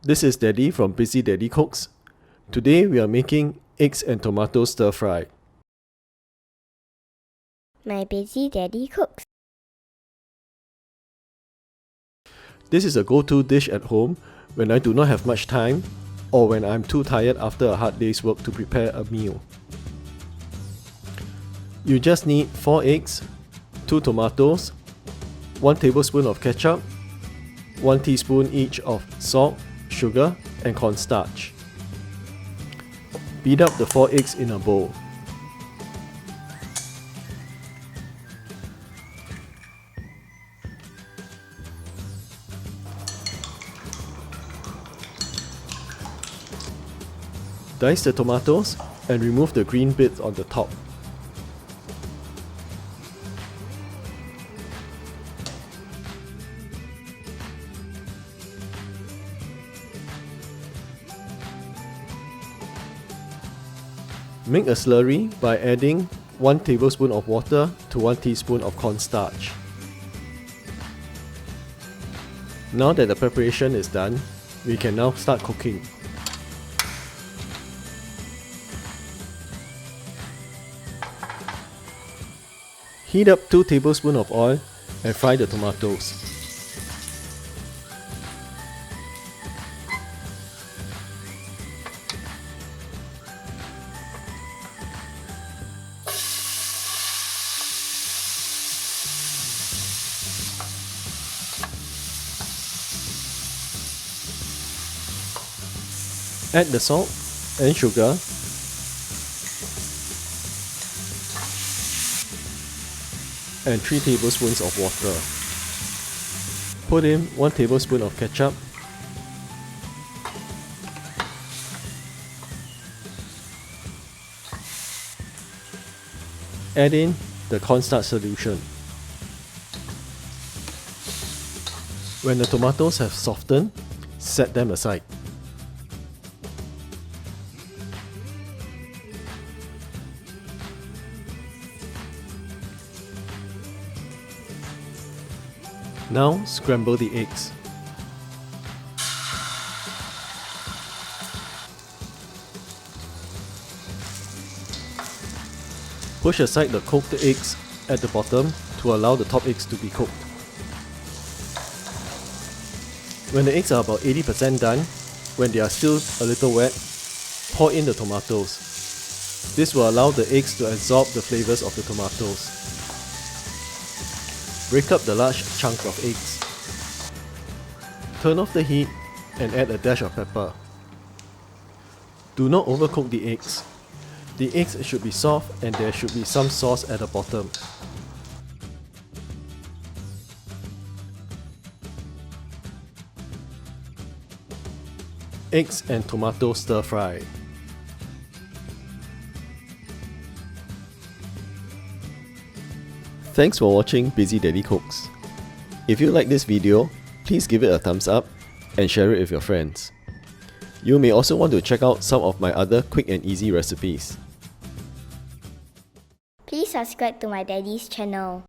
This is Daddy from Busy Daddy Cooks. Today we are making eggs and tomato stir fry. My Busy Daddy Cooks. This is a go-to dish at home when I do not have much time or when I'm too tired after a hard day's work to prepare a meal. You just need 4 eggs, 2 tomatoes, 1 tablespoon of ketchup, 1 teaspoon each of salt, sugar, and cornstarch. Beat up the 4 eggs in a bowl. Dice the tomatoes and remove the green bits on the top. Make a slurry by adding 1 tablespoon of water to 1 teaspoon of cornstarch. Now that the preparation is done, we can now start cooking. Heat up 2 tablespoons of oil and fry the tomatoes. Add the salt and sugar and 3 tablespoons of water. Put in 1 tablespoon of ketchup, add in the cornstarch solution. When the tomatoes have softened, set them aside. Now scramble the eggs. Push aside the cooked eggs at the bottom to allow the top eggs to be cooked. When the eggs are about 80% done, when they are still a little wet, pour in the tomatoes. This will allow the eggs to absorb the flavors of the tomatoes. Break up the large chunk of eggs. Turn off the heat and add a dash of pepper. Do not overcook the eggs. The eggs should be soft and there should be some sauce at the bottom. Eggs and tomato stir fry. Thanks for watching Busy Daddy Cooks. If you like this video, please give it a thumbs up and share it with your friends. You may also want to check out some of my other quick and easy recipes. Please subscribe to my daddy's channel.